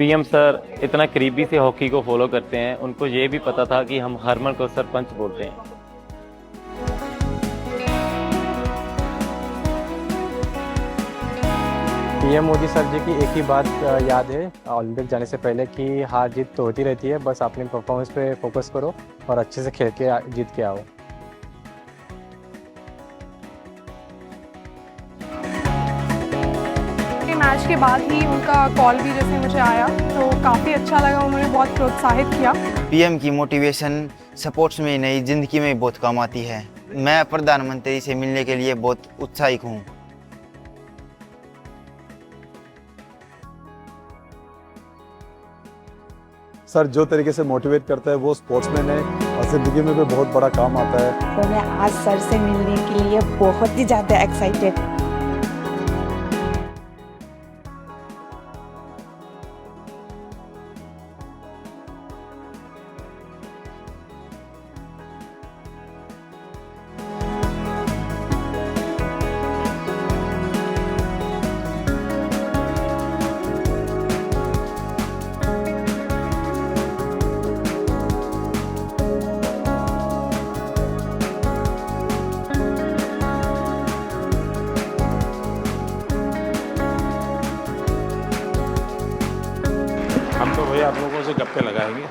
PM sir इतना करीबी से हॉकी को फॉलो करते हैं, उनको ये भी पता था कि हम हरमन को सरपंच बोलते हैं। पीएम मोदी सर जी की एक ही बात याद है ओलंपिक जाने से पहले कि हार जीत तो होती रहती है, बस अपने परफॉर्मेंस पे फोकस करो और अच्छे से खेल के जीत के आओ। मैच के बाद ही उनका कॉल भी जैसे मुझे आया तो काफ़ी अच्छा लगा, उन्होंने बहुत प्रोत्साहित किया। पीएम की मोटिवेशन स्पोर्ट्स में नहीं जिंदगी में बहुत काम आती है। मैं प्रधानमंत्री से मिलने के लिए बहुत उत्साहित हूँ। सर जो तरीके से मोटिवेट करता है वो स्पोर्ट्समैन है और जिंदगी में भी बहुत बड़ा काम आता है। तो मैं आज सर से मिलने के लिए बहुत ही ज़्यादा एक्साइटेड। हम तो भैया आप लोगों से गप्पे लगाएंगे।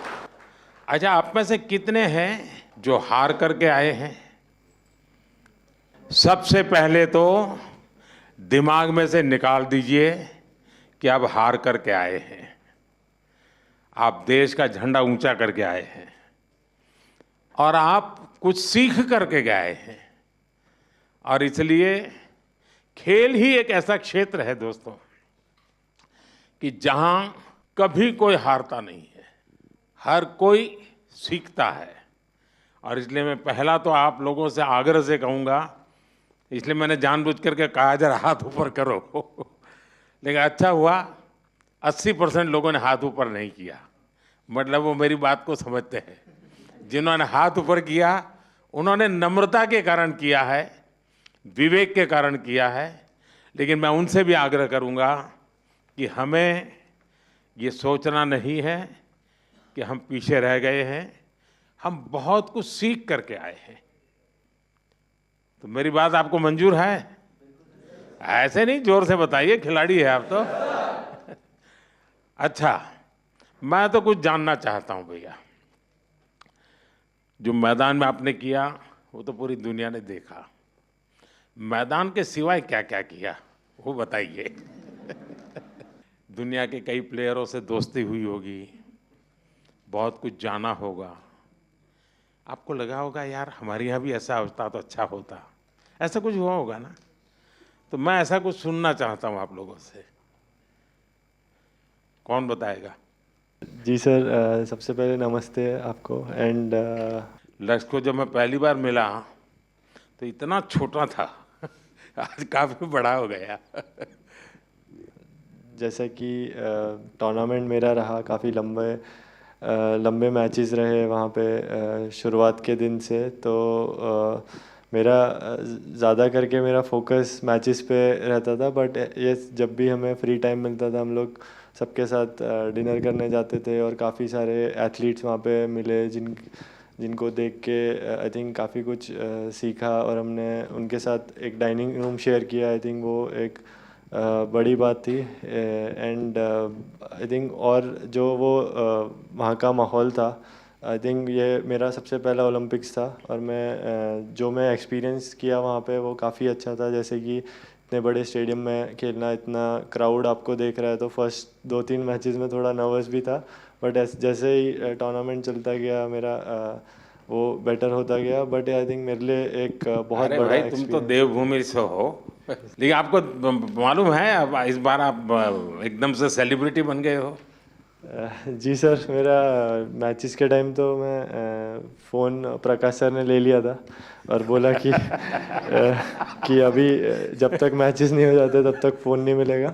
अच्छा, आप में से कितने हैं जो हार करके आए हैं? सबसे पहले तो दिमाग में से निकाल दीजिए कि आप हार करके आए हैं। आप देश का झंडा ऊंचा करके आए हैं और आप कुछ सीख करके गए हैं। और इसलिए खेल ही एक ऐसा क्षेत्र है दोस्तों कि जहां कभी कोई हारता नहीं है, हर कोई सीखता है। और इसलिए मैं पहला तो आप लोगों से आग्रह से कहूँगा, इसलिए मैंने जानबूझ करके कहा जरा हाथ ऊपर करो लेकिन अच्छा हुआ 80% लोगों ने हाथ ऊपर नहीं किया, मतलब वो मेरी बात को समझते हैं। जिन्होंने हाथ ऊपर किया उन्होंने नम्रता के कारण किया है, विवेक के कारण किया है। लेकिन मैं उनसे भी आग्रह करूँगा कि हमें ये सोचना नहीं है कि हम पीछे रह गए हैं, हम बहुत कुछ सीख करके आए हैं। तो मेरी बात आपको मंजूर है? ऐसे नहीं, जोर से बताइए, खिलाड़ी है आप तो। अच्छा, मैं तो कुछ जानना चाहता हूं भैया। जो मैदान में आपने किया वो तो पूरी दुनिया ने देखा, मैदान के सिवाय क्या क्या किया वो बताइए। दुनिया के कई प्लेयरों से दोस्ती हुई होगी, बहुत कुछ जाना होगा, आपको लगा होगा यार हमारे यहाँ भी ऐसा होता तो अच्छा होता, ऐसा कुछ हुआ होगा ना? तो मैं ऐसा कुछ सुनना चाहता हूँ आप लोगों से। कौन बताएगा? जी सर, सबसे पहले नमस्ते आपको। एंड लक्ष्य को जब मैं पहली बार मिला तो इतना छोटा था आज काफ़ी बड़ा हो गया। जैसा कि टूर्नामेंट मेरा रहा, काफ़ी लंबे मैचेस रहे वहाँ पे शुरुआत के दिन से। तो मेरा ज़्यादा करके मेरा फोकस मैचेस पे रहता था। बट ये जब भी हमें फ्री टाइम मिलता था हम लोग सबके साथ डिनर करने जाते थे और काफ़ी सारे एथलीट्स वहाँ पे मिले जिनको देख के आई थिंक काफ़ी कुछ सीखा और हमने उनके साथ एक डाइनिंग रूम शेयर किया। आई थिंक वो एक बड़ी बात थी। एंड आई थिंक और जो वो वहाँ का माहौल था, आई थिंक ये मेरा सबसे पहला ओलंपिक्स था और जो मैं एक्सपीरियंस किया वहाँ पे वो काफ़ी अच्छा था। जैसे कि इतने बड़े स्टेडियम में खेलना, इतना क्राउड आपको देख रहा है, तो फर्स्ट 2-3 मैचेस में थोड़ा नर्वस भी था। बट जैसे ही टूर्नामेंट चलता गया मेरा वो बेटर होता गया। बट आई थिंक मेरे लिए एक बहुत बड़ा भाई तुम तो देवभूमि से हो, लेकिन आपको मालूम है अब इस बार आप एकदम से सेलिब्रिटी बन गए हो। जी सर, मेरा मैचेस के टाइम तो मैं फ़ोन प्रकाश सर ने ले लिया था और बोला कि कि अभी जब तक मैचेस नहीं हो जाते तब तक फ़ोन नहीं मिलेगा।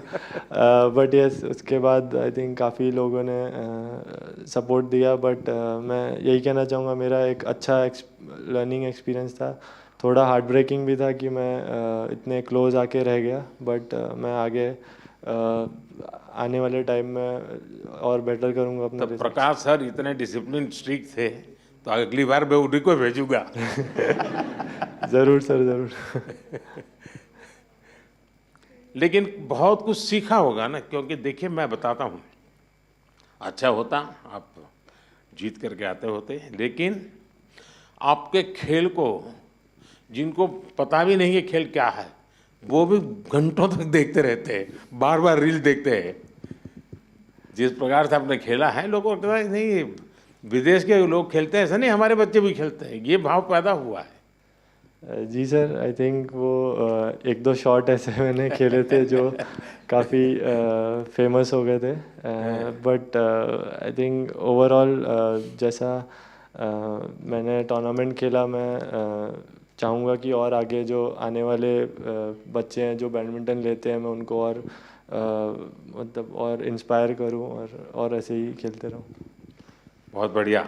बट यस, उसके बाद आई थिंक काफ़ी लोगों ने सपोर्ट दिया। बट मैं यही कहना चाहूँगा, मेरा एक अच्छा लर्निंग एक्सपीरियंस था। थोड़ा हार्ट ब्रेकिंग भी था कि मैं इतने क्लोज आके रह गया। बट मैं आगे आने वाले टाइम में और बेटर करूँगा अपना तो रिजल्ट। प्रकाश सर इतने डिसिप्लिन स्ट्रिक्ट थे, तो अगली बार मैं उन्हीं को भेजूंगा। ज़रूर सर, ज़रूर। लेकिन बहुत कुछ सीखा होगा ना, क्योंकि देखिए मैं बताता हूँ, अच्छा होता आप जीत करके आते होते, लेकिन आपके खेल को जिनको पता भी नहीं है खेल क्या है, वो भी घंटों तक देखते रहते हैं, बार बार रील देखते हैं। जिस प्रकार से आपने खेला है, लोगों को लगता है नहीं विदेश के लोग खेलते हैं, ऐसा नहीं हमारे बच्चे भी खेलते हैं, ये भाव पैदा हुआ है। जी सर, आई थिंक वो एक दो शॉट ऐसे मैंने खेले थे जो काफ़ी फेमस हो गए थे, बट आई थिंक ओवरऑल जैसा मैंने टूर्नामेंट खेला, मैं चाहूँगा कि और आगे जो आने वाले बच्चे हैं जो बैडमिंटन लेते हैं, मैं उनको और मतलब और इंस्पायर करूँ और ऐसे ही खेलते रहूँ। बहुत बढ़िया।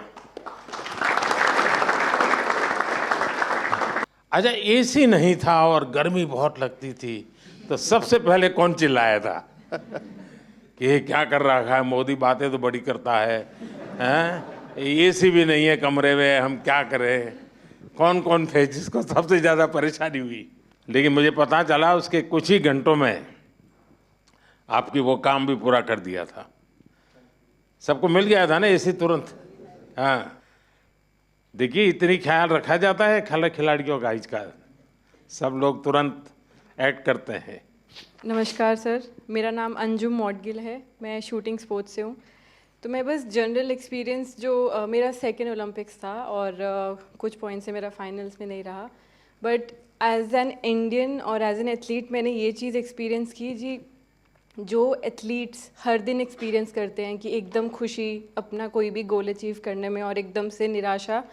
अच्छा, एसी नहीं था और गर्मी बहुत लगती थी, तो सबसे पहले कौन चिल्लाया था कि ये क्या कर रहा है मोदी, बातें तो बड़ी करता है, हैं? एसी भी नहीं है कमरे में, हम क्या करें? कौन कौन थे जिसको सबसे ज़्यादा परेशानी हुई? लेकिन मुझे पता चला उसके कुछ ही घंटों में आपकी वो काम भी पूरा कर दिया था, सबको मिल गया था ना एसी तुरंत। हाँ, देखिए इतनी ख्याल रखा जाता है खिलाड़ियों का, इसका सब लोग तुरंत एक्ट करते हैं। नमस्कार सर, मेरा नाम अंजुम मौडगिल है, मैं शूटिंग स्पोर्ट्स से हूँ। तो मैं बस जनरल एक्सपीरियंस जो मेरा सेकेंड ओलंपिक्स था और कुछ पॉइंट से मेरा फाइनल्स में नहीं रहा, बट एज एन इंडियन और एज एन एथलीट मैंने ये चीज़ एक्सपीरियंस की जी, जो एथलीट्स हर दिन एक्सपीरियंस करते हैं कि एकदम खुशी अपना कोई भी गोल अचीव करने में और एकदम से निराशा,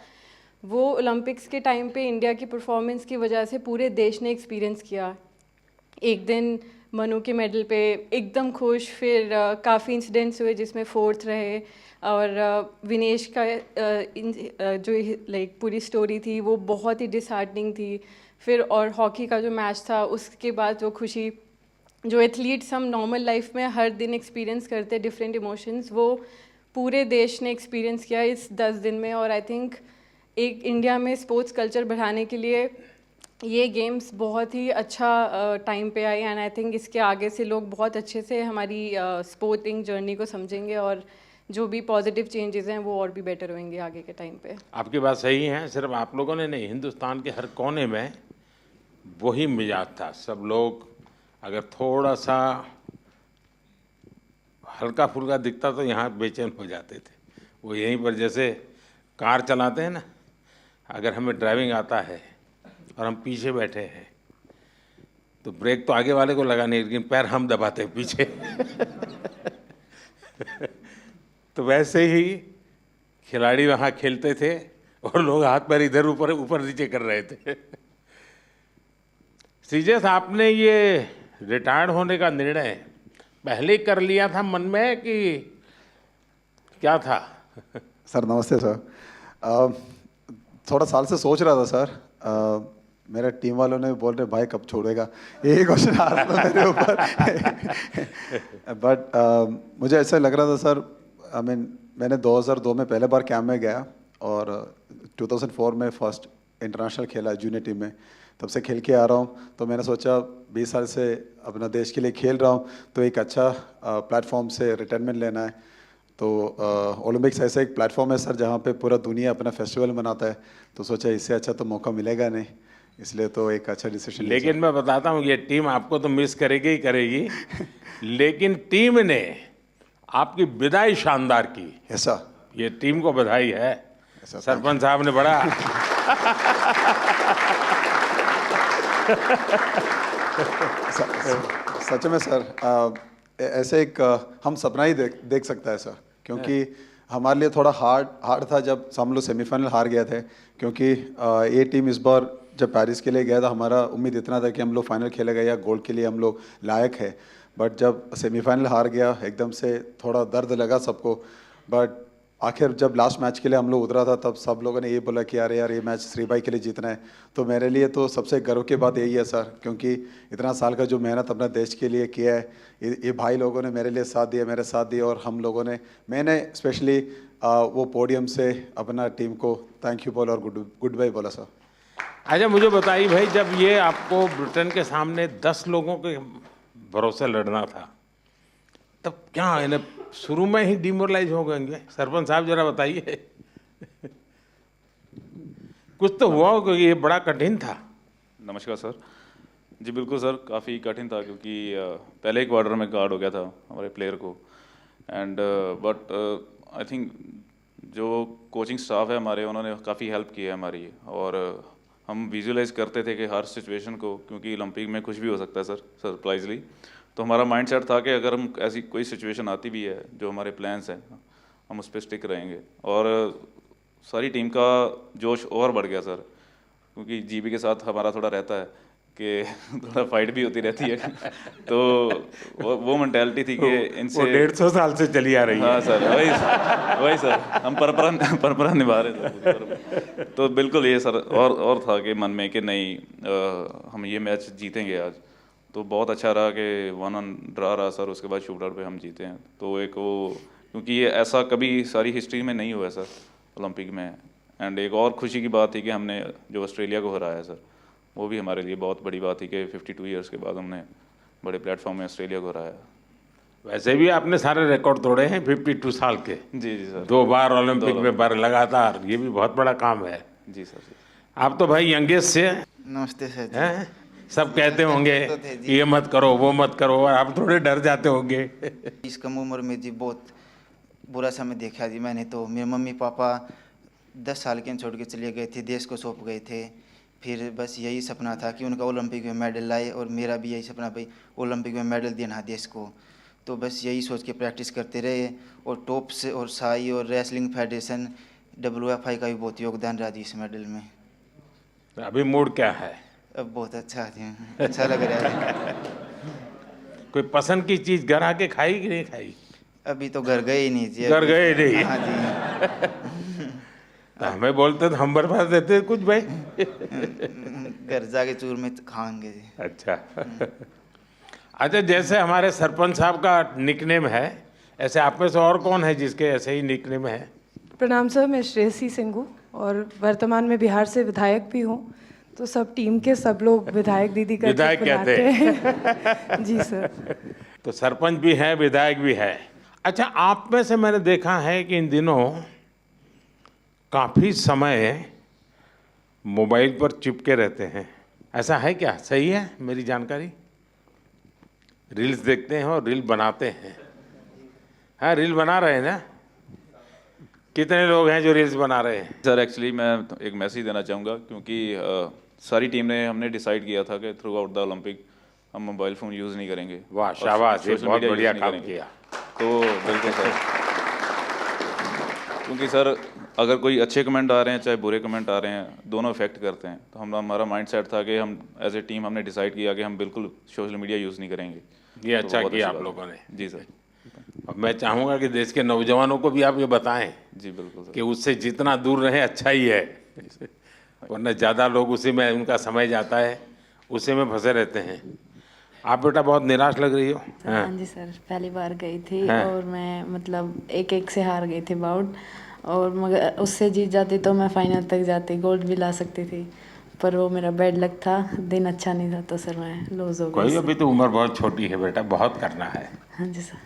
वो ओलंपिक्स के टाइम पे इंडिया की परफॉर्मेंस की वजह से पूरे देश ने एक्सपीरियंस किया। एक दिन मनु के मेडल पे एकदम खुश, फिर काफ़ी इंसिडेंट्स हुए जिसमें फोर्थ रहे, और विनेश का जो लाइक पूरी स्टोरी थी वो बहुत ही डिसहार्टनिंग थी। फिर और हॉकी का जो मैच था उसके बाद वो खुशी, जो एथलीट्स हम नॉर्मल लाइफ में हर दिन एक्सपीरियंस करते डिफरेंट इमोशंस, वो पूरे देश ने एक्सपीरियंस किया इस 10 दिन में। और आई थिंक एक इंडिया में स्पोर्ट्स कल्चर बढ़ाने के लिए ये गेम्स बहुत ही अच्छा टाइम पे आई, एंड आई थिंक इसके आगे से लोग बहुत अच्छे से हमारी स्पोर्टिंग जर्नी को समझेंगे और जो भी पॉजिटिव चेंजेस हैं वो और भी बेटर होंगे आगे के टाइम पे। आपकी बात सही है, सिर्फ आप लोगों ने नहीं, हिंदुस्तान के हर कोने में वही मिजाज था। सब लोग अगर थोड़ा सा हल्का फुल्का दिखता तो यहाँ बेचैन हो जाते थे। वो यहीं पर जैसे कार चलाते हैं ना, अगर हमें ड्राइविंग आता है और हम पीछे बैठे हैं तो ब्रेक तो आगे वाले को लगानी है, लेकिन पैर हम दबाते हैं पीछे। तो वैसे ही खिलाड़ी वहाँ खेलते थे और लोग हाथ पैर इधर ऊपर नीचे कर रहे थे। सीजेस, आपने ये रिटायर्ड होने का निर्णय पहले कर लिया था मन में कि क्या था? सर नमस्ते सर। थोड़ा साल से सोच रहा था सर। मेरे टीम वालों ने बोल रहे भाई कब छोड़ेगा, यही क्वेश्चन आ रहा था मेरे ऊपर। बट मुझे ऐसा लग रहा था सर, मैंने 2002 में पहले बार कैंप में गया और 2004 में फर्स्ट इंटरनेशनल खेला जूनियर टीम में, तब से खेल के आ रहा हूँ। तो मैंने सोचा 20 साल से अपना देश के लिए खेल रहा हूँ तो एक अच्छा प्लेटफॉर्म से रिटायरमेंट लेना है। तो ओलंपिक्स ऐसा एक प्लेटफॉर्म है सर जहाँ पे पूरा दुनिया अपना फेस्टिवल मनाता है, तो सोचा इससे अच्छा तो मौका मिलेगा नहीं, इसलिए तो एक अच्छा डिसीजन। लेकिन मैं बताता हूँ ये टीम आपको तो मिस करेगी ही करेगी, लेकिन टीम ने आपकी विदाई शानदार की। ऐसा ये टीम को बधाई है, सरपंच साहब ने बड़ा सच में सर ऐसे एक हम सपना ही देख सकता है सर, क्योंकि हमारे लिए थोड़ा हार्ड था जब हम लोग सेमीफाइनल हार गए थे, क्योंकि ये टीम इस बार जब पेरिस के लिए गया था हमारा उम्मीद इतना था कि हम लोग फाइनल खेलेगा या गोल्ड के लिए हम लोग लायक है। बट जब सेमीफाइनल हार गया एकदम से थोड़ा दर्द लगा सबको, बट आखिर जब लास्ट मैच के लिए हम लोग उतरा था तब सब लोगों ने ये बोला कि यार ये मैच श्री भाई के लिए जीतना है। तो मेरे लिए तो सबसे गर्व की बात यही है सर, क्योंकि इतना साल का जो मेहनत अपना देश के लिए किया है, ये भाई लोगों ने मेरे लिए साथ दिया, मेरे साथ दिया, और हम लोगों ने, मैंने स्पेशली वो पोडियम से अपना टीम को थैंक यू बोला और गुड बाय बोला सर। अच्छा मुझे बताइए भाई, जब ये आपको ब्रिटेन के सामने 10 लोगों के भरोसे लड़ना था, तब क्या इन्हें शुरू में ही डिमोरलाइज हो गएंगे? सरपंच साहब जरा बताइए। कुछ तो हुआ हो, क्योंकि ये बड़ा कठिन था। नमस्कार सर। जी बिल्कुल सर, काफ़ी कठिन था क्योंकि पहले ही क्वार्टर में गार्ड हो गया था हमारे प्लेयर को, एंड बट आई थिंक जो कोचिंग स्टाफ है हमारे, उन्होंने काफ़ी हेल्प की है हमारी, और हम विजुअलाइज करते थे कि हर सिचुएशन को, क्योंकि ओलंपिक में कुछ भी हो सकता है सर, सरप्राइजली। तो हमारा माइंडसेट था कि अगर हम ऐसी कोई सिचुएशन आती भी है, जो हमारे प्लान्स हैं, हम उस पर स्टिक रहेंगे। और सारी टीम का जोश और बढ़ गया सर, क्योंकि जीबी के साथ हमारा थोड़ा रहता है कि थोड़ा फाइट भी होती रहती है। तो वो मेंटालिटी थी कि इनसे 150 साल से चली आ रही है। हाँ सर, वही सर, हम परंपरा निभा रहे थे। तो बिल्कुल ये सर और था कि मन में कि नहीं, हम ये मैच जीतेंगे आज। तो बहुत अच्छा रहा कि 1-1 ड्रा रहा सर, उसके बाद शूट आउट पे हम जीते हैं। तो एक वो, क्योंकि ये ऐसा कभी सारी हिस्ट्री में नहीं हुआ सर ओलंपिक में। एंड एक और खुशी की बात थी कि हमने जो ऑस्ट्रेलिया को हराया सर, वो भी हमारे लिए बहुत बड़ी बात थी कि 52 ईयर्स के बाद हमने बड़े प्लेटफॉर्म में ऑस्ट्रेलिया को हराया। वैसे भी आपने सारे रिकॉर्ड तोड़े हैं 52 साल के। जी जी सर, 2 बार ओलंपिक में बार लगातार, ये भी बहुत बड़ा काम है। जी सर। आप तो भाई यंगेस्ट से नमस्ते सर जी। हैं, सब कहते होंगे तो थे जी। ये मत करो वो मत करो, और आप थोड़े डर जाते होंगे। इस कम उम्र में जी बहुत बुरा समय देखा जी मैंने। तो मेरे मम्मी पापा 10 साल के छोड़ के चले गए थे, देश को सौंप गए थे। फिर बस यही सपना था कि उनका ओलंपिक में मेडल लाए, और मेरा भी यही सपना भाई ओलंपिक में मेडल देना देश को। तो बस यही सोच के प्रैक्टिस करते रहे, और टॉप्स और साई और रेसलिंग फेडरेशन WFI का भी बहुत योगदान रहा जी इस मेडल में। अभी मूड क्या है? अब बहुत अच्छा है, अच्छा लग रहा है। कोई पसंद की चीज़ घर आके खाई कि नहीं खाई? अभी तो घर गए ही नहीं जी। घर गए नहीं? हाँ जी। हमें बोलते तो हम बर्फा देते कुछ भाई। घर जाके चूर में खाएंगे जी। अच्छा। अच्छा, जैसे हमारे सरपंच साहब का निकनेम है, ऐसे आप में से और कौन है जिसके ऐसे ही निकनेम है? प्रणाम सर, मैं श्रेयसी सिंह हूँ और वर्तमान में बिहार से विधायक भी हूँ। तो सब टीम के सब लोग विधायक दीदी का विधायक कहते हैं। जी सर। तो सरपंच भी है, विधायक भी है। अच्छा, आप में से मैंने देखा है कि इन दिनों काफ़ी समय मोबाइल पर चिपके रहते हैं, ऐसा है क्या? सही है मेरी जानकारी? रील्स देखते हैं और रील बनाते हैं। हाँ, रील बना रहे हैं ना? कितने लोग हैं जो रील्स बना रहे हैं? सर एक्चुअली मैं एक मैसेज देना चाहूँगा, क्योंकि सारी टीम ने, हमने डिसाइड किया था कि थ्रू आउट द ओलंपिक हम मोबाइल फ़ोन यूज़ नहीं करेंगे। वाह, शाबाश, ये बहुत बढ़िया काम किया। तो बिल्कुल सर, क्योंकि सर अगर कोई अच्छे कमेंट आ रहे हैं चाहे बुरे कमेंट आ रहे हैं, दोनों इफेक्ट करते हैं। तो हमारा माइंड सेट था कि हम एज ए टीम हमने डिसाइड किया कि हम बिल्कुल सोशल मीडिया यूज़ नहीं करेंगे। ये अच्छा तो किया आप लोगों ने। जी सर। अब मैं चाहूँगा कि देश के नौजवानों को भी आप ये बताएं जी बिल्कुल सर, कि उससे जितना दूर रहे अच्छा ही है, वरना ज़्यादा लोग उसी में उनका समय जाता है, उसी में फंसे रहते हैं। आप बेटा बहुत निराश लग रही हो। हाँ जी सर, पहली बार गई थी और मैं मतलब 1-1 से हार गई थी बाउट, और मगर उससे जीत जाती तो मैं फाइनल तक जाती, गोल्ड भी ला सकती थी, पर वो मेरा बैड लक था, दिन अच्छा नहीं था, तो सर मैं लूज हो गई। कोई, अभी तो उम्र बहुत छोटी है बेटा, बहुत करना है। हाँ जी सर।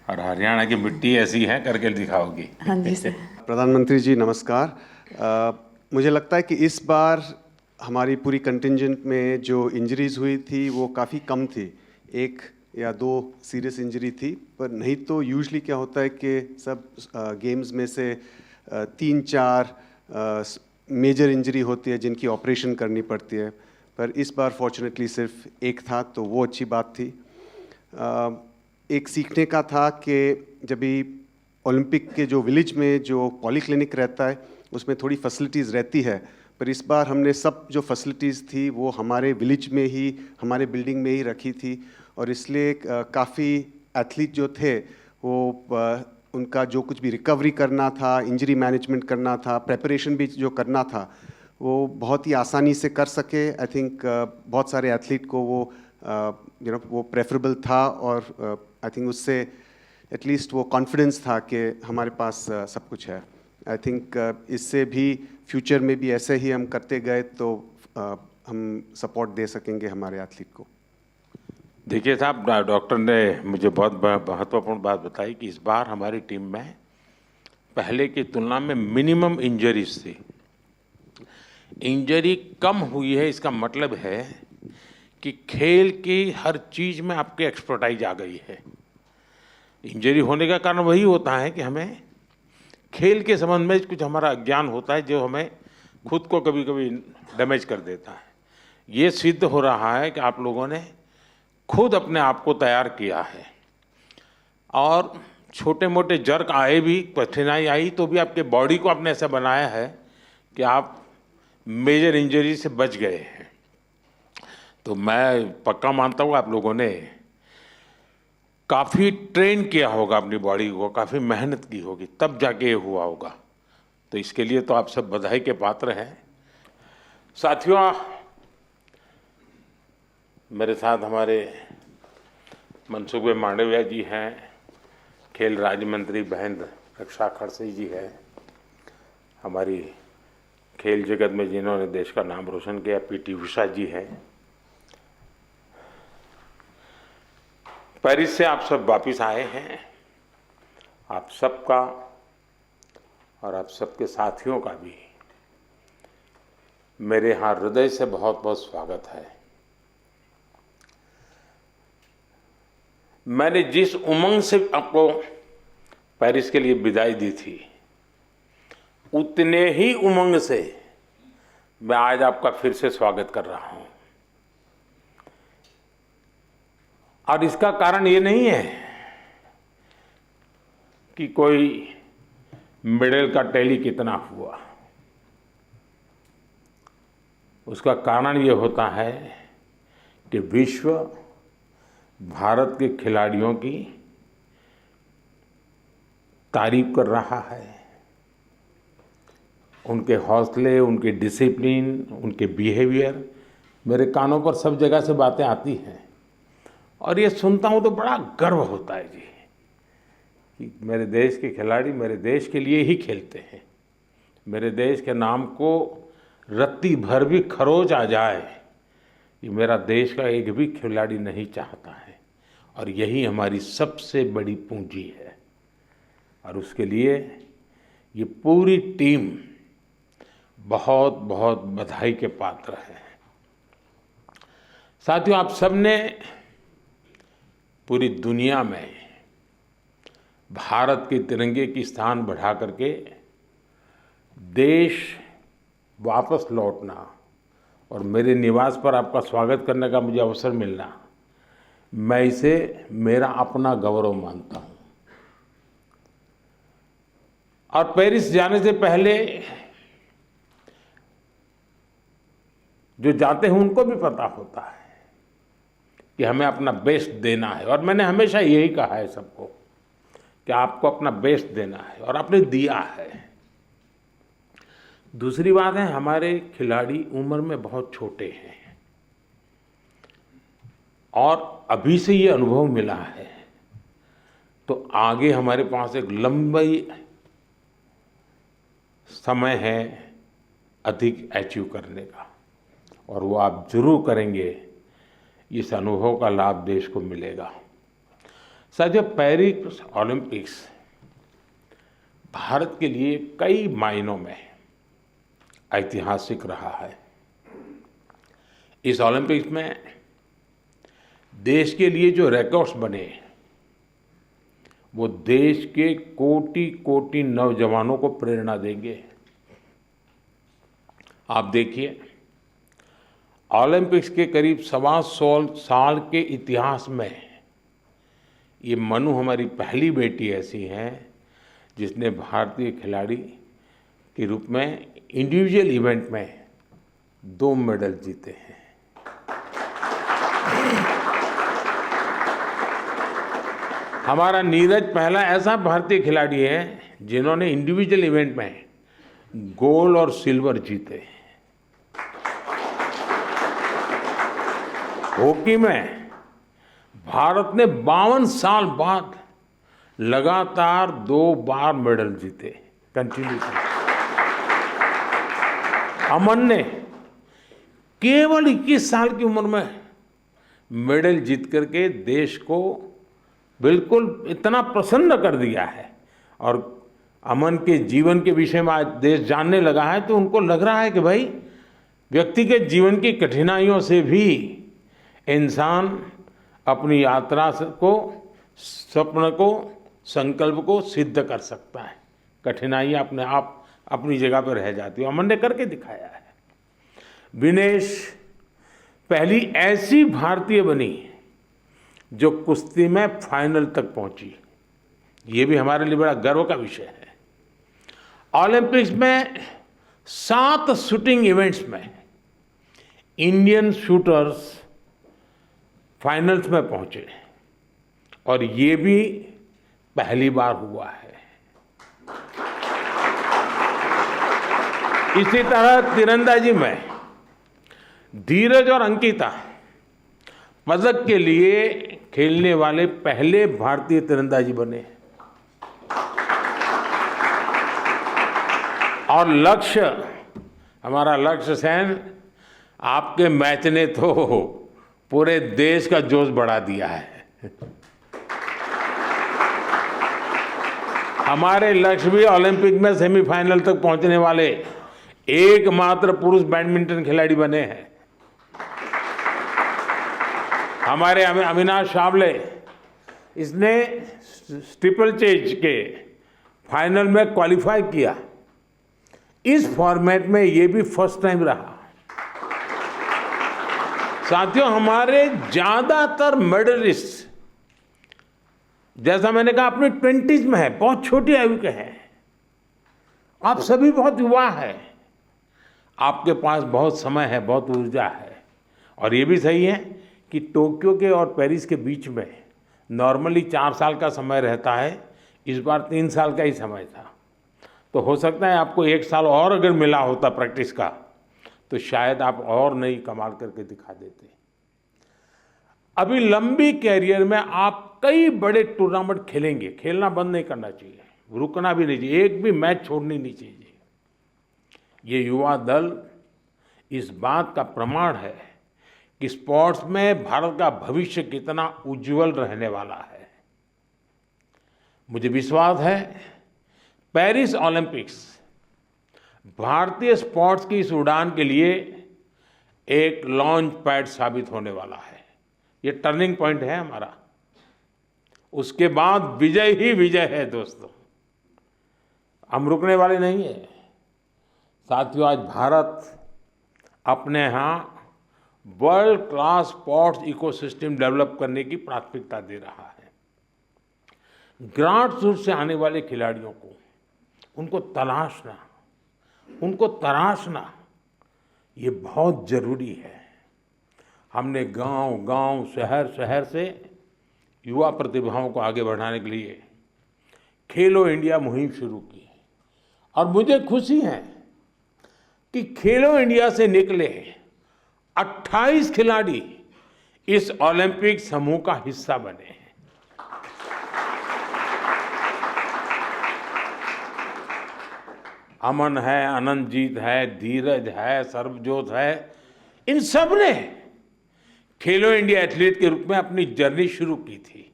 और हरियाणा की मिट्टी ऐसी है, करके दिखाओगी। हाँ जी सर। प्रधानमंत्री जी नमस्कार। मुझे लगता है कि इस बार हमारी पूरी कंटिंजेंट में जो इंजरीज हुई थी वो काफ़ी कम थी, 1 या 2 सीरियस इंजरी थी। पर नहीं तो यूजुअली क्या होता है कि सब गेम्स में से 3-4 मेजर इंजरी होती है जिनकी ऑपरेशन करनी पड़ती है, पर इस बार फॉर्चुनेटली सिर्फ 1 था, तो वो अच्छी बात थी। एक सीखने का था कि जब भी ओलंपिक के जो विलेज में जो पॉलीक्लिनिक रहता है उसमें थोड़ी फैसिलिटीज़ रहती है, पर इस बार हमने सब जो फैसिलिटीज़ थी वो हमारे विलेज में ही, हमारे बिल्डिंग में ही रखी थी, और इसलिए काफ़ी एथलीट जो थे वो उनका जो कुछ भी रिकवरी करना था, इंजरी मैनेजमेंट करना था, प्रेपरेशन भी जो करना था, वो बहुत ही आसानी से कर सके। आई थिंक बहुत सारे एथलीट को वो वो प्रेफरेबल था, और आई थिंक उससे एटलीस्ट वो कॉन्फिडेंस था कि हमारे पास सब कुछ है। आई थिंक इससे भी फ्यूचर में भी ऐसे ही हम करते गए तो हम सपोर्ट दे सकेंगे हमारे एथलीट को। देखिए साहब, डॉक्टर ने मुझे बहुत महत्वपूर्ण बात बताई कि इस बार हमारी टीम में पहले की तुलना में मिनिमम इंजरीज थी। इंजरी कम हुई है, इसका मतलब है कि खेल की हर चीज़ में आपकी एक्सपर्टाइज आ गई है। इंजरी होने का कारण वही होता है कि हमें खेल के संबंध में कुछ हमारा अज्ञान होता है जो हमें खुद को कभी कभी डैमेज कर देता है। ये सिद्ध हो रहा है कि आप लोगों ने खुद अपने आप को तैयार किया है, और छोटे मोटे जर्क आए भी, कठिनाई आई तो भी आपके बॉडी को आपने ऐसा बनाया है कि आप मेजर इंजरी से बच गए हैं। तो मैं पक्का मानता हूँ आप लोगों ने काफ़ी ट्रेन किया होगा अपनी बॉडी को, काफ़ी मेहनत की होगी, तब जाके ये हुआ होगा। तो इसके लिए तो आप सब बधाई के पात्र हैं। साथियों, मेरे साथ हमारे मनसुख भाई मांडविया जी हैं, खेल राज्य मंत्री बहन रक्षा खड़से जी हैं, हमारी खेल जगत में जिन्होंने देश का नाम रोशन किया पीटी उषा जी हैं। पेरिस से आप सब वापिस आए हैं। आप सबका और आप सबके साथियों का भी मेरे यहाँ हृदय से बहुत बहुत स्वागत है। मैंने जिस उमंग से आपको पेरिस के लिए विदाई दी थी, उतने ही उमंग से मैं आज आपका फिर से स्वागत कर रहा हूं। और इसका कारण ये नहीं है कि कोई मेडल का टैली कितना हुआ, उसका कारण ये होता है कि विश्व भारत के खिलाड़ियों की तारीफ कर रहा है। उनके हौसले, उनके डिसिप्लिन, उनके बिहेवियर, मेरे कानों पर सब जगह से बातें आती हैं, और ये सुनता हूँ तो बड़ा गर्व होता है जी कि मेरे देश के खिलाड़ी मेरे देश के लिए ही खेलते हैं। मेरे देश के नाम को रत्ती भर भी खरोच आ जाए, ये मेरा देश का एक भी खिलाड़ी नहीं चाहता है, और यही हमारी सबसे बड़ी पूंजी है। और उसके लिए ये पूरी टीम बहुत बहुत बधाई के पात्र है। साथियों, आप सबने पूरी दुनिया में भारत के तिरंगे की स्थान बढ़ा करके देश वापस लौटना और मेरे निवास पर आपका स्वागत करने का मुझे अवसर मिलना, मैं इसे मेरा अपना गौरव मानता हूँ। और पेरिस जाने से पहले जो जाते हैं उनको भी पता होता है कि हमें अपना बेस्ट देना है, और मैंने हमेशा यही कहा है सबको कि आपको अपना बेस्ट देना है, और आपने दिया है। दूसरी बात है, हमारे खिलाड़ी उम्र में बहुत छोटे हैं और अभी से ये अनुभव मिला है, तो आगे हमारे पास एक लंबी समय है अधिक अचीव करने का, और वो आप जरूर करेंगे। इस अनुभव का लाभ देश को मिलेगा। साथियों, पेरिस ओलंपिक्स भारत के लिए कई मायनों में ऐतिहासिक रहा है। इस ओलंपिक्स में देश के लिए जो रिकॉर्ड्स बने, वो देश के कोटि कोटि नौजवानों को प्रेरणा देंगे। आप देखिए, ओलंपिक्स के करीब 125 साल के इतिहास में ये मनु हमारी पहली बेटी ऐसी है जिसने भारतीय खिलाड़ी के रूप में इंडिविजुअल इवेंट में 2 मेडल जीते हैं। हमारा नीरज पहला ऐसा भारतीय खिलाड़ी है जिन्होंने इंडिविजुअल इवेंट में गोल्ड और सिल्वर जीते। हॉकी में भारत ने 52 साल बाद लगातार 2 बार मेडल जीते कंटिन्यूसली। अमन ने केवल 21 साल की उम्र में मेडल जीत करके देश को बिल्कुल इतना प्रसन्न कर दिया है। और अमन के जीवन के विषय में आज देश जानने लगा है, तो उनको लग रहा है कि भाई व्यक्ति के जीवन की कठिनाइयों से भी इंसान अपनी यात्रा को, स्वप्न को, संकल्प को सिद्ध कर सकता है। कठिनाइयाँ अपने आप अपनी जगह पर रह जाती है। अमन ने करके दिखाया है। विनेश पहली ऐसी भारतीय बनी जो कुश्ती में फाइनल तक पहुंची। ये भी हमारे लिए बड़ा गर्व का विषय है। ओलंपिक्स में 7 शूटिंग इवेंट्स में इंडियन शूटर्स फाइनल्स में पहुंचे और ये भी पहली बार हुआ है। इसी तरह तीरंदाजी में धीरज और अंकिता पदक के लिए खेलने वाले पहले भारतीय तीरंदाजी बने। और लक्ष्य, हमारा लक्ष्य सेन, आपके मैच ने तो पूरे देश का जोश बढ़ा दिया है। हमारे लक्ष्य भी ओलंपिक में सेमीफाइनल तक पहुंचने वाले एकमात्र पुरुष बैडमिंटन खिलाड़ी बने हैं। हमारे अविनाश सावले, इसने स्टीपल चेज के फाइनल में क्वालिफाई किया। इस फॉर्मेट में ये भी फर्स्ट टाइम रहा। साथियों, हमारे ज्यादातर मेडलिस्ट, जैसा मैंने कहा, अपनी 20s में है, बहुत छोटी आयु के हैं। आप सभी बहुत युवा है, आपके पास बहुत समय है, बहुत ऊर्जा है। और ये भी सही है कि टोक्यो के और पेरिस के बीच में नॉर्मली 4 साल का समय रहता है, इस बार 3 साल का ही समय था। तो हो सकता है आपको 1 साल और अगर मिला होता प्रैक्टिस का, तो शायद आप और नई कमाल करके दिखा देते। अभी लंबी कैरियर में आप कई बड़े टूर्नामेंट खेलेंगे। खेलना बंद नहीं करना चाहिए, रुकना भी नहीं चाहिए, एक भी मैच छोड़नी नहीं चाहिए। ये युवा दल इस बात का प्रमाण है कि स्पोर्ट्स में भारत का भविष्य कितना उज्जवल रहने वाला है। मुझे विश्वास है पेरिस ओलंपिक्स भारतीय स्पोर्ट्स की इस उड़ान के लिए एक लॉन्च पैड साबित होने वाला है। ये टर्निंग पॉइंट है हमारा। उसके बाद विजय ही विजय है दोस्तों, हम रुकने वाले नहीं है। साथियों, आज भारत अपने यहाँ world class sports ecosystem develop करने की प्राथमिकता दे रहा है। ग्रास रूट से आने वाले खिलाड़ियों को उनको तराशना ये बहुत ज़रूरी है। हमने गांव-गांव, शहर-शहर से युवा प्रतिभाओं को आगे बढ़ाने के लिए खेलो इंडिया मुहिम शुरू की। और मुझे खुशी है कि खेलो इंडिया से निकले 28 खिलाड़ी इस ओलंपिक समूह का हिस्सा बने हैं। अमन है, अनंतजीत है, धीरज है, सर्वजोत है, इन सब ने खेलो इंडिया एथलीट के रूप में अपनी जर्नी शुरू की थी।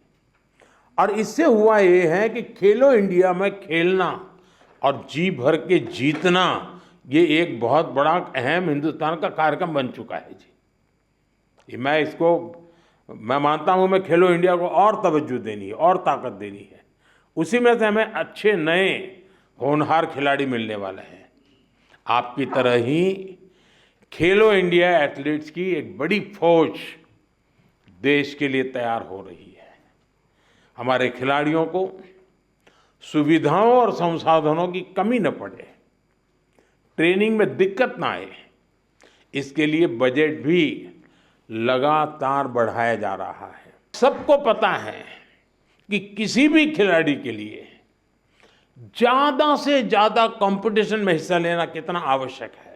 और इससे हुआ ये है कि खेलो इंडिया में खेलना और जी भर के जीतना, ये एक बहुत बड़ा अहम हिंदुस्तान का कार्यक्रम बन चुका है जी। मैं मानता हूँ मैं खेलो इंडिया को और तवज्जो देनी है और ताकत देनी है। उसी में से हमें अच्छे नए होनहार खिलाड़ी मिलने वाले हैं। आपकी तरह ही खेलो इंडिया एथलीट्स की एक बड़ी फौज देश के लिए तैयार हो रही है। हमारे खिलाड़ियों को सुविधाओं और संसाधनों की कमी न पड़े, ट्रेनिंग में दिक्कत ना आए, इसके लिए बजट भी लगातार बढ़ाया जा रहा है। सबको पता है कि किसी भी खिलाड़ी के लिए ज्यादा से ज्यादा कंपटीशन में हिस्सा लेना कितना आवश्यक है।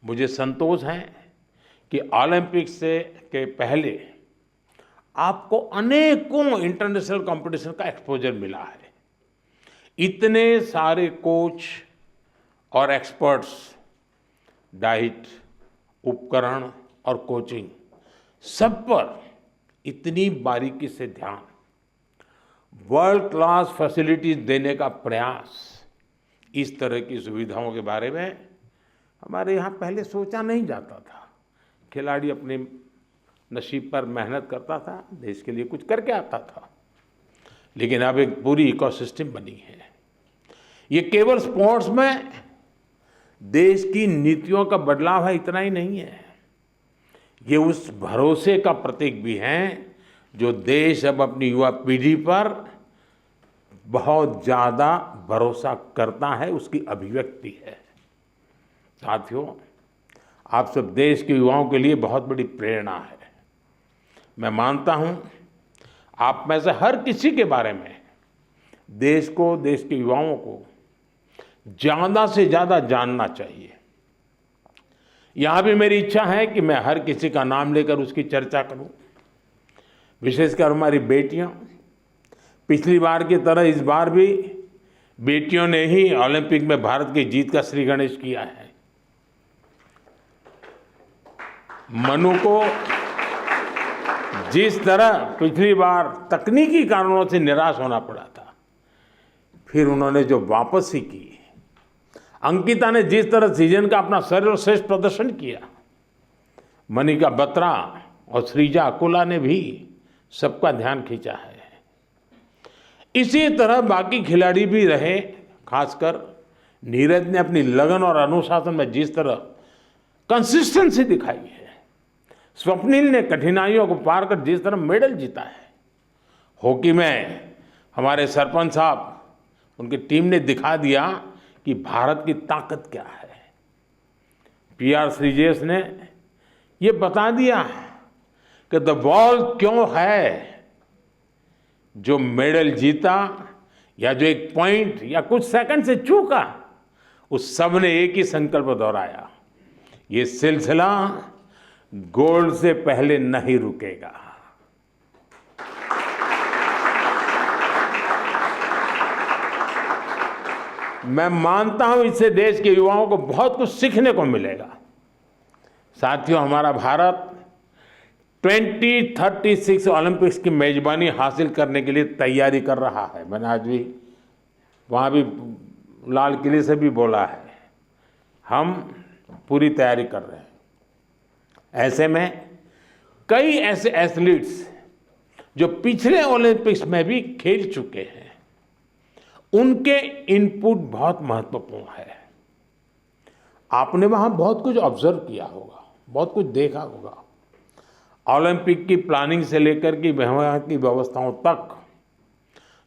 मुझे संतोष है कि ओलंपिक्स से के पहले आपको अनेकों इंटरनेशनल कंपटीशन का एक्सपोजर मिला है। इतने सारे कोच और एक्सपर्ट्स, डाइट, उपकरण और कोचिंग, सब पर इतनी बारीकी से ध्यान, वर्ल्ड क्लास फैसिलिटीज देने का प्रयास, इस तरह की सुविधाओं के बारे में हमारे यहाँ पहले सोचा नहीं जाता था। खिलाड़ी अपने नसीब पर मेहनत करता था, देश के लिए कुछ करके आता था, लेकिन अब एक पूरी इकोसिस्टम बनी है। ये केवल स्पोर्ट्स में देश की नीतियों का बदलाव है, इतना ही नहीं है, ये उस भरोसे का प्रतीक भी है जो देश अब अपनी युवा पीढ़ी पर बहुत ज़्यादा भरोसा करता है, उसकी अभिव्यक्ति है। साथियों, आप सब देश के युवाओं के लिए बहुत बड़ी प्रेरणा है। मैं मानता हूं आप में से हर किसी के बारे में देश को, देश के युवाओं को ज़्यादा से ज़्यादा जानना चाहिए। यहाँ भी मेरी इच्छा है कि मैं हर किसी का नाम लेकर उसकी चर्चा करूं, विशेषकर हमारी बेटियां। पिछली बार की तरह इस बार भी बेटियों ने ही ओलंपिक में भारत की जीत का श्री गणेश किया है। मनु को जिस तरह पिछली बार तकनीकी कारणों से निराश होना पड़ा था, फिर उन्होंने जो वापसी की, अंकिता ने जिस तरह सीजन का अपना सर्वश्रेष्ठ प्रदर्शन किया, मनिका बत्रा और श्रीजा अकोला ने भी सबका ध्यान खींचा है। इसी तरह बाकी खिलाड़ी भी रहे, खासकर नीरज ने अपनी लगन और अनुशासन में जिस तरह कंसिस्टेंसी दिखाई है, स्वप्निल ने कठिनाइयों को पार कर जिस तरह मेडल जीता है, हॉकी में हमारे सरपंच साहब, उनकी टीम ने दिखा दिया कि भारत की ताकत क्या है। PR श्रीजेश ने ये बता दिया कि द बॉल क्यों है, जो मेडल जीता या जो एक पॉइंट या कुछ सेकंड से चूका, उस सब ने एक ही संकल्प दोहराया, ये सिलसिला गोल्ड से पहले नहीं रुकेगा। मैं मानता हूं इससे देश के युवाओं को बहुत कुछ सीखने को मिलेगा। साथियों, हमारा भारत 2036 ओलंपिक्स की मेजबानी हासिल करने के लिए तैयारी कर रहा है। मैंने आज भी वहाँ भी लाल किले से भी बोला है, हम पूरी तैयारी कर रहे हैं। ऐसे में कई ऐसे एथलीट्स जो पिछले ओलंपिक्स में भी खेल चुके हैं, उनके इनपुट बहुत महत्वपूर्ण है। आपने वहाँ बहुत कुछ ऑब्जर्व किया होगा, बहुत कुछ देखा होगा। ओलंपिक की प्लानिंग से लेकर के वहाँ की व्यवस्थाओं तक,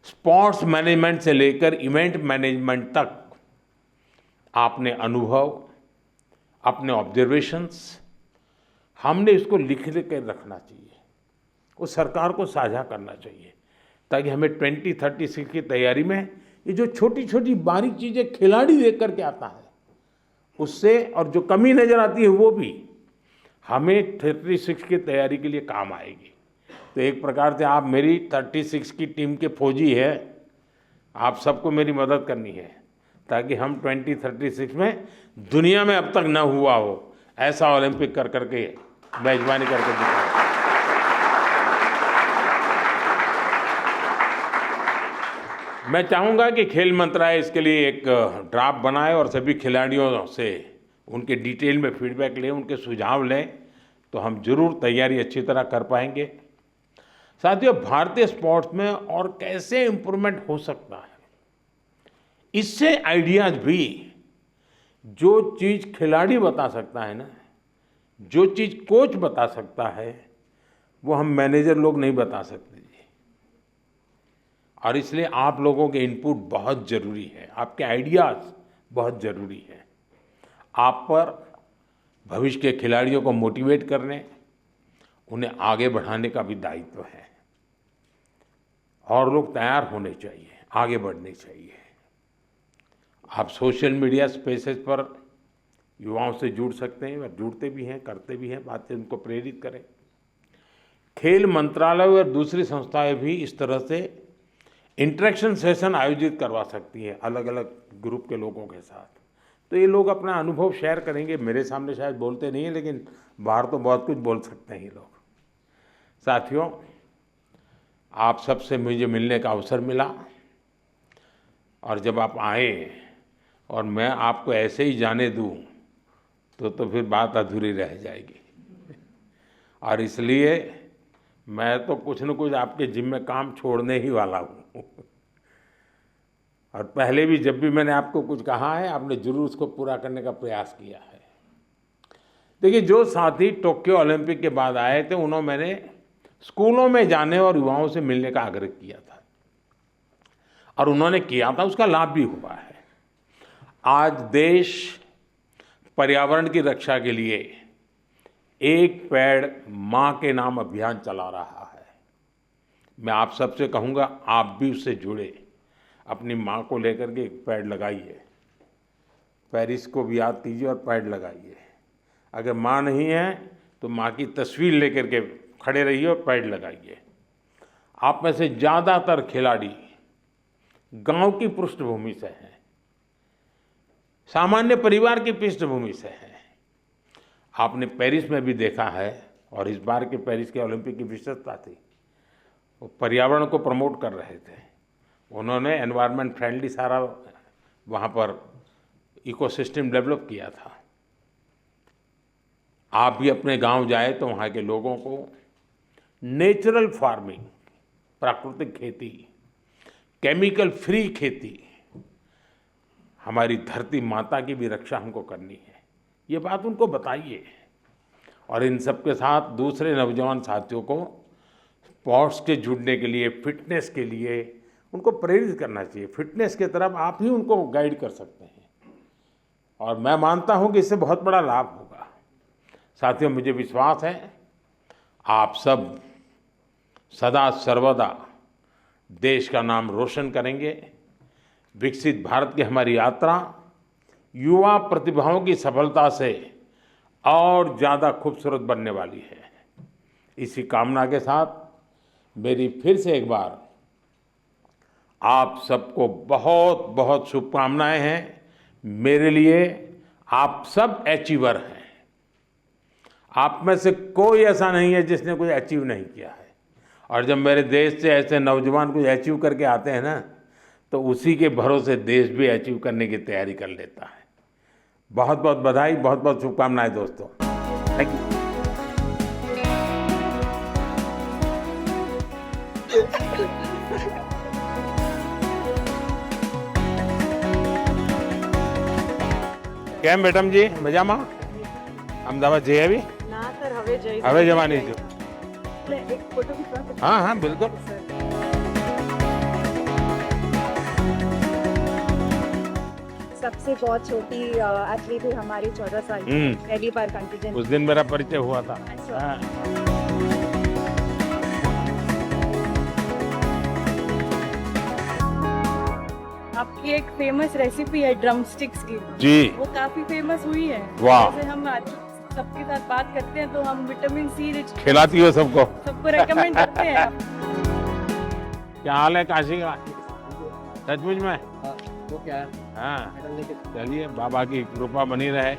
स्पोर्ट्स मैनेजमेंट से लेकर इवेंट मैनेजमेंट तक, आपने अनुभव, अपने ऑब्जर्वेशंस, हमने इसको लिख कर रखना चाहिए, वो सरकार को साझा करना चाहिए, ताकि हमें 2036 की तैयारी में ये जो छोटी छोटी बारीक चीज़ें खिलाड़ी देख करके आता है, उससे और जो कमी नज़र आती है वो भी हमें 36 की तैयारी के लिए काम आएगी। तो एक प्रकार से आप मेरी 36 की टीम के फौजी है, आप सबको मेरी मदद करनी है, ताकि हम 2036 में दुनिया में अब तक न हुआ हो ऐसा ओलंपिक कर करके मेजबानी करके दिखाएं। मैं चाहूँगा कि खेल मंत्रालय इसके लिए एक ड्राफ्ट बनाए और सभी खिलाड़ियों से उनके डिटेल में फीडबैक लें, उनके सुझाव लें, तो हम जरूर तैयारी अच्छी तरह कर पाएंगे। साथियों, भारतीय स्पोर्ट्स में और कैसे इम्प्रूवमेंट हो सकता है, इससे आइडियाज भी, जो चीज़ खिलाड़ी बता सकता है ना, जो चीज़ कोच बता सकता है, वो हम मैनेजर लोग नहीं बता सकते जी। और इसलिए आप लोगों के इनपुट बहुत ज़रूरी है, आपके आइडियाज़ बहुत ज़रूरी है। आप पर भविष्य के खिलाड़ियों को मोटिवेट करने, उन्हें आगे बढ़ाने का भी दायित्व है। और लोग तैयार होने चाहिए, आगे बढ़ने चाहिए। आप सोशल मीडिया स्पेसेस पर युवाओं से जुड़ सकते हैं और जुड़ते भी हैं, करते भी हैं, बातें उनको प्रेरित करें। खेल मंत्रालय और दूसरी संस्थाएं भी इस तरह से इंटरेक्शन सेशन आयोजित करवा सकती हैं अलग अलग ग्रुप के लोगों के साथ। तो ये लोग अपना अनुभव शेयर करेंगे। मेरे सामने शायद बोलते नहीं हैं, लेकिन बाहर तो बहुत कुछ बोल सकते हैं ये लोग। साथियों, आप सबसे मुझे मिलने का अवसर मिला, और जब आप आए और मैं आपको ऐसे ही जाने दूं तो फिर बात अधूरी रह जाएगी। और इसलिए मैं तो कुछ न कुछ आपके जिम्मे काम छोड़ने ही वाला हूँ। और पहले भी जब भी मैंने आपको कुछ कहा है, आपने जरूर उसको पूरा करने का प्रयास किया है। देखिए, जो साथी टोक्यो ओलंपिक के बाद आए थे, उन्होंने मैंने स्कूलों में जाने और युवाओं से मिलने का आग्रह किया था, और उन्होंने किया था, उसका लाभ भी हुआ है। आज देश पर्यावरण की रक्षा के लिए एक पेड़ माँ के नाम अभियान चला रहा है। मैं आप सबसे कहूँगा, आप भी उससे जुड़े, अपनी माँ को लेकर के एक पेड़ लगाइए। पेरिस को भी याद कीजिए और पेड़ लगाइए। अगर माँ नहीं है तो माँ की तस्वीर लेकर के खड़े रहिए और पेड़ लगाइए। आप में से ज़्यादातर खिलाड़ी गांव की पृष्ठभूमि से हैं, सामान्य परिवार की पृष्ठभूमि से हैं। आपने पेरिस में भी देखा है, और इस बार के पेरिस के ओलंपिक की विशेषता थी, वो पर्यावरण को प्रमोट कर रहे थे। उन्होंने एनवायरनमेंट फ्रेंडली सारा वहाँ पर इकोसिस्टम डेवलप किया था। आप भी अपने गांव जाए तो वहाँ के लोगों को नेचुरल फार्मिंग, प्राकृतिक खेती, केमिकल फ्री खेती, हमारी धरती माता की भी रक्षा हमको करनी है, ये बात उनको बताइए। और इन सब के साथ दूसरे नौजवान साथियों को स्पोर्ट्स के जुड़ने के लिए, फिटनेस के लिए उनको प्रेरित करना चाहिए। फिटनेस की तरफ आप ही उनको गाइड कर सकते हैं, और मैं मानता हूं कि इससे बहुत बड़ा लाभ होगा। साथियों, मुझे विश्वास है आप सब सदा सर्वदा देश का नाम रोशन करेंगे। विकसित भारत की हमारी यात्रा युवा प्रतिभाओं की सफलता से और ज़्यादा खूबसूरत बनने वाली है। इसी कामना के साथ मेरी फिर से एक बार आप सबको बहुत बहुत शुभकामनाएं हैं। मेरे लिए आप सब अचीवर हैं। आप में से कोई ऐसा नहीं है जिसने कुछ अचीव नहीं किया है। और जब मेरे देश से ऐसे नौजवान कुछ अचीव करके आते हैं ना, तो उसी के भरोसे देश भी अचीव करने की तैयारी कर लेता है। बहुत बहुत बधाई, बहुत बहुत शुभकामनाएं दोस्तों। Thank you. કેમ મેડમ જી, મજામાં? અમદાવાદ જઈ આવી? ના સર, હવે જઈ હવે જવાની છું. એક ફોટો ખીચવા. हाँ हाँ बिल्कुल। सबसे बहुत छोटी एथलीट है हमारी, 14 साल की, पहली बार कंटीजेंट। उस दिन मेरा परिचय हुआ था। हाँ। आपकी एक फेमस रेसिपी है ड्रम स्टिक्स की जी, वो काफी फेमस हुई है। वाह। जैसे हम आज सबके साथ बात करते हैं तो हम विटामिन सी रिच खिलाती हो सबको? सबको रेकमेंड करते हैं। क्या हाल है काशी का? सचमुच में? वो क्या है? हाँ, चलिए, बाबा की कृपा बनी रहे।